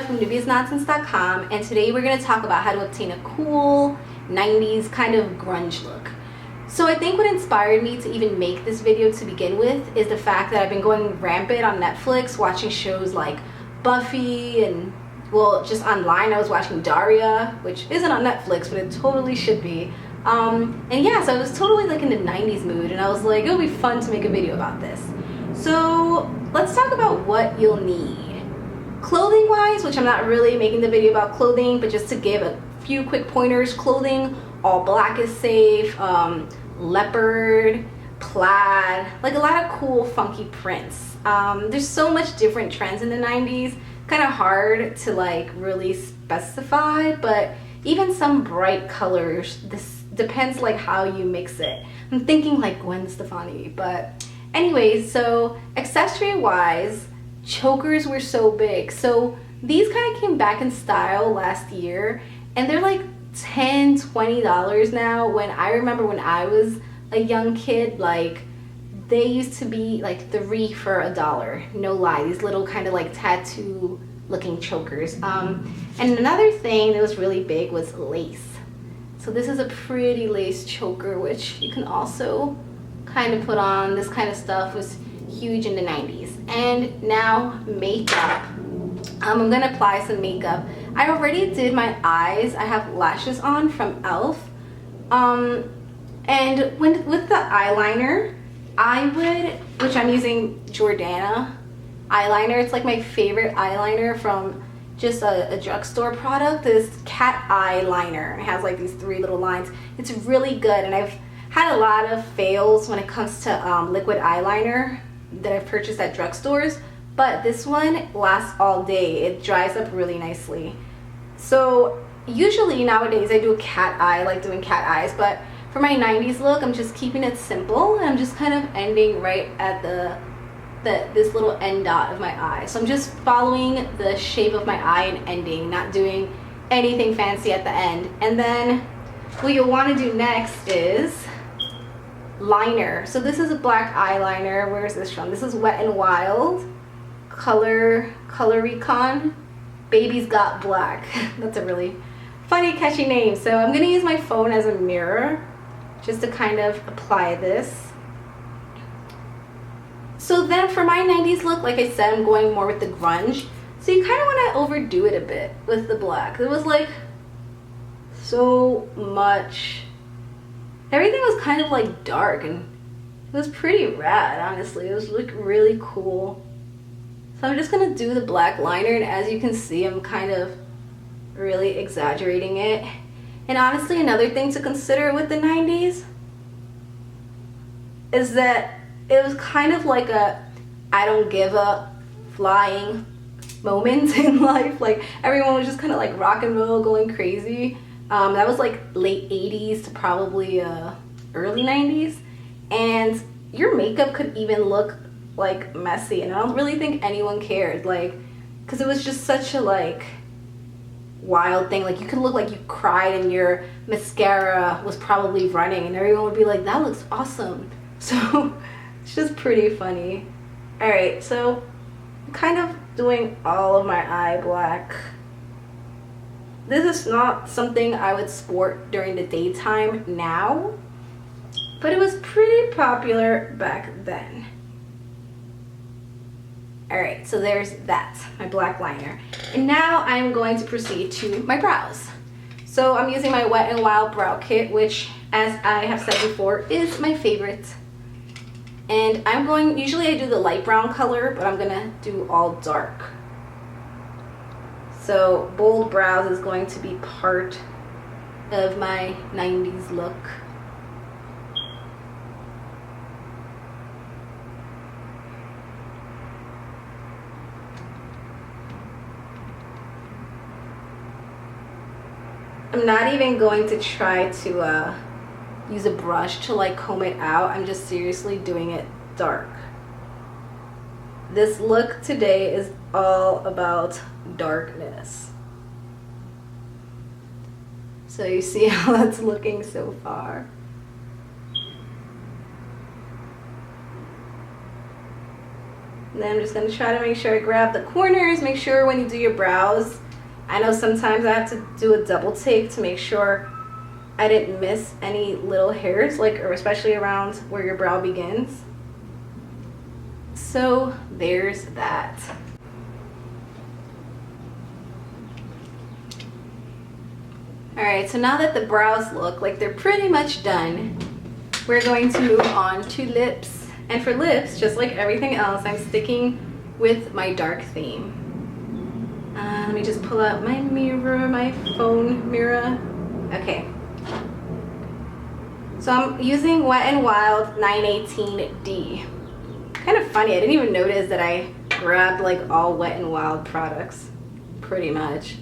from nubiasnonsense.com, and today we're going to talk about how to obtain a cool 90s kind of grunge look. So I think what inspired me to even make this video to begin with is the fact that I've been going rampant on Netflix watching shows like Buffy and, well, just online I was watching Daria, which isn't on Netflix, but it totally should be. And yeah, so I was totally like in the 90s mood, and I was like, it'll be fun to make a video about this. So let's talk about what you'll need. Clothing wise, which I'm not really making the video about clothing, but just to give a few quick pointers. Clothing, all black is safe, leopard, plaid, like a lot of cool funky prints. There's so much different trends in the 90s, kind of hard to like really specify, but even some bright colors, this depends like how you mix it. I'm thinking like Gwen Stefani, but anyways, so accessory wise, chokers were so big. So these kind of came back in style last year, and they're like $10-20 now. When I remember when I was a young kid, like they used to be like 3 for $1. No lie, these little kind of like tattoo looking chokers. And another thing that was really big was lace. So this is a pretty lace choker, which you can also kind of put on. This kind of stuff was huge in the 90s. And now makeup. I'm gonna apply some makeup. I already did my eyes. I have lashes on from e.l.f. And with the eyeliner, I would, which I'm using Jordana eyeliner. It's like my favorite eyeliner from just a drugstore product. This cat eye liner. It has like these 3 little lines. It's really good, and I've had a lot of fails when it comes to liquid eyeliner that I've purchased at drugstores, but this one lasts all day. It dries up really nicely. So usually nowadays I do a cat eye, I like doing cat eyes, but for my 90s look I'm just keeping it simple, and I'm just kind of ending right at this little end dot of my eye. So I'm just following the shape of my eye and ending, not doing anything fancy at the end. And then what you'll want to do next is liner. So this is a black eyeliner. Where is this from? This is Wet n Wild Color Recon Baby's Got Black. That's a really funny, catchy name. So I'm gonna use my phone as a mirror just to kind of apply this. So then for my 90s look, like I said, I'm going more with the grunge. So you kind of want to overdo it a bit with the black. It was like so much. Everything was kind of like dark, and it was pretty rad, honestly. It was like really cool. So I'm just gonna do the black liner, and as you can see, I'm kind of really exaggerating it. And honestly, another thing to consider with the 90s is that it was kind of like a I don't give a flying moment in life. Like everyone was just kind of like rock and roll, going crazy. That was like late 80s to probably early 90s, and your makeup could even look like messy, and I don't really think anyone cared, like, because it was just such a like wild thing. Like you could look like you cried and your mascara was probably running, and everyone would be like, that looks awesome. So it's just pretty funny. All right, so I'm kind of doing all of my eye black. This is not something I would sport during the daytime now, but it was pretty popular back then. All right, so there's that, my black liner. And now I'm going to proceed to my brows. So I'm using my Wet n Wild brow kit, which, as I have said before, is my favorite. And I'm going, usually I do the light brown color, but I'm gonna do all dark. So bold brows is going to be part of my 90s look. I'm not even going to try to use a brush to like comb it out. I'm just seriously doing it dark. This look today is all about darkness. So you see how that's looking so far. And then I'm just gonna try to make sure I grab the corners. Make sure when you do your brows, I know sometimes I have to do a double take to make sure I didn't miss any little hairs, like, or especially around where your brow begins. So there's that. All right, so now that the brows look like they're pretty much done, we're going to move on to lips. And for lips, just like everything else, I'm sticking with my dark theme. Let me just pull out my mirror, my phone mirror. Okay. So I'm using Wet n Wild 918D. Kind of funny, I didn't even notice that I grabbed like all Wet n Wild products, pretty much.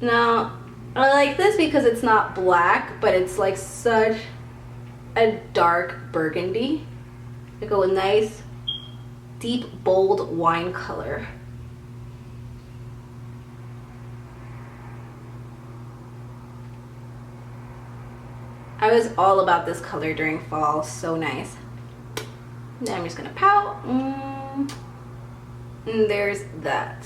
Now, I like this because it's not black, but it's like such a dark burgundy. I go with nice, deep, bold wine color. I was all about this color during fall, so nice. Now I'm just gonna pout. And there's that.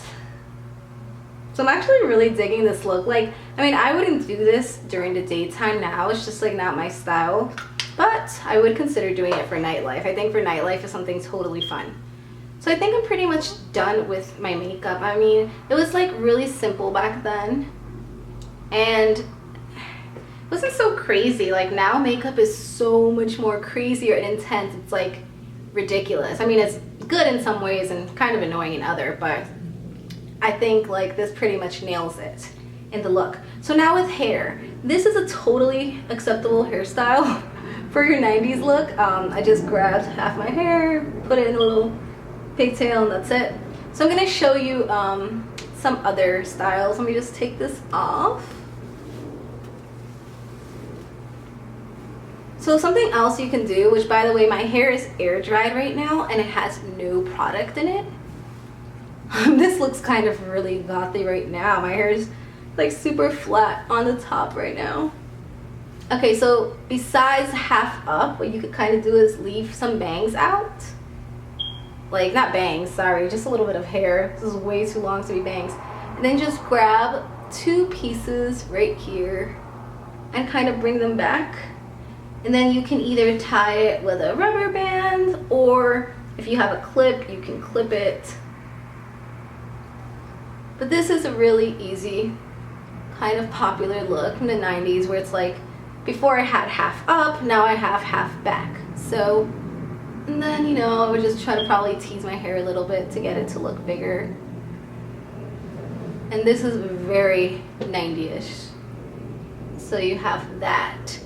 So I'm actually really digging this look. Like, I mean, I wouldn't do this during the daytime now. It's just like not my style. But I would consider doing it for nightlife. I think for nightlife is something totally fun. So I think I'm pretty much done with my makeup. I mean, it was like really simple back then. And it wasn't so crazy. Like now makeup is so much more crazier and intense. It's like ridiculous. I mean, it's good in some ways and kind of annoying in other, but I think like this pretty much nails it in the look. So now with hair, this is a totally acceptable hairstyle for your 90s look. I just grabbed half my hair, put it in a little pigtail, and that's it. So I'm gonna show you some other styles. Let me just take this off. So something else you can do, which by the way, my hair is air dried right now and it has no product in it. This looks kind of really gothy right now. My hair is like super flat on the top right now. Okay, so besides half up, what you could kind of do is leave some bangs out. Like, not bangs, sorry, just a little bit of hair. This is way too long to be bangs. And then just grab two pieces right here and kind of bring them back. And then you can either tie it with a rubber band, or if you have a clip, you can clip it. But this is a really easy, kind of popular look from the 90s where it's like, before I had half up, now I have half back. So, and then, you know, I would just try to probably tease my hair a little bit to get it to look bigger. And this is very 90ish. So you have that.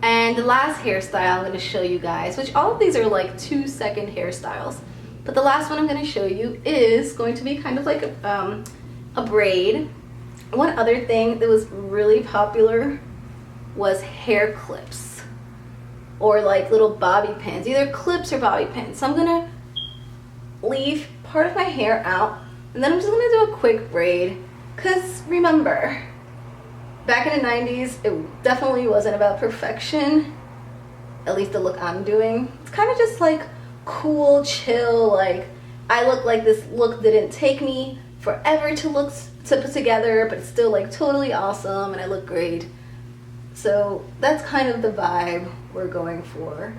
And the last hairstyle I'm going to show you guys, which all of these are like 2-second hairstyles, but the last one I'm going to show you is going to be kind of like a braid. One other thing that was really popular was hair clips, or like little bobby pins, either clips or bobby pins. So I'm gonna leave part of my hair out, and then I'm just gonna do a quick braid, because remember, back in the 90s, it definitely wasn't about perfection, at least the look I'm doing. It's kind of just like cool, chill, like I look like this look didn't take me forever to put together, but it's still like totally awesome and I look great. So that's kind of the vibe we're going for.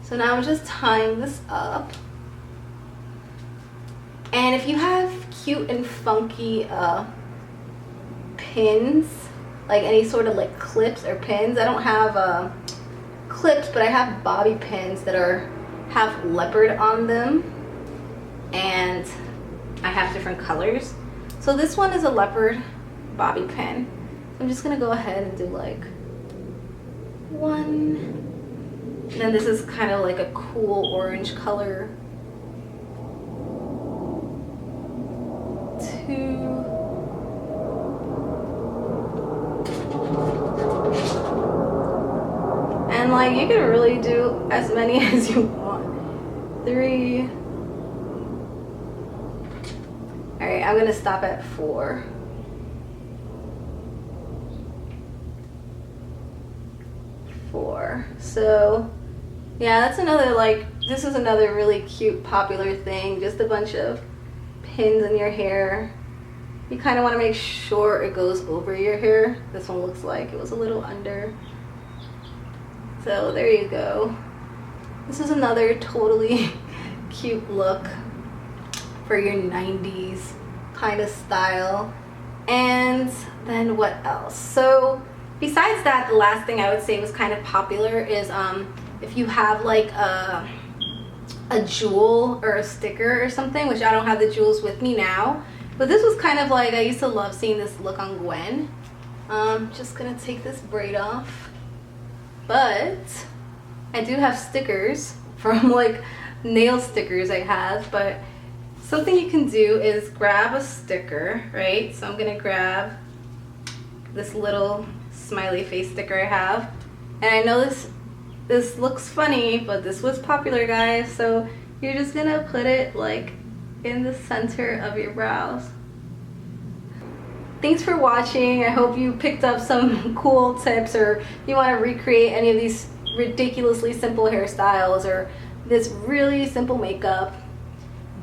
So now I'm just tying this up. And if you have cute and funky pins, like any sort of like clips or pins, I don't have clips, but I have bobby pins that have leopard on them, and I have different colors. So this one is a leopard bobby pin. I'm just gonna go ahead and do like one, and then this is kind of like a cool orange color, two, and like you can really do as many as you want, three. All right, I'm gonna stop at 4. before. So yeah, that's another, like, this is another really cute popular thing, just a bunch of pins in your hair. You kind of want to make sure it goes over your hair. This one looks like it was a little under. So there you go. This is another totally cute look for your 90s kind of style. And then what else? So besides that, the last thing I would say was kind of popular is if you have like a jewel or a sticker or something, which I don't have the jewels with me now, but this was kind of like, I used to love seeing this look on Gwen. Just gonna take this braid off, but I do have stickers from like nail stickers I have. But something you can do is grab a sticker, right? So I'm gonna grab this little smiley face sticker I have, and I know this looks funny, but this was popular, guys. So you're just gonna put it like in the center of your brows. Thanks for watching. I hope you picked up some cool tips, or if you want to recreate any of these ridiculously simple hairstyles or this really simple makeup,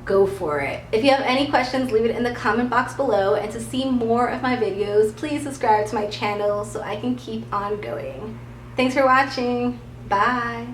go for it. If you have any questions, leave it in the comment box below, and to see more of my videos, please subscribe to my channel so I can keep on going. Thanks for watching. Bye.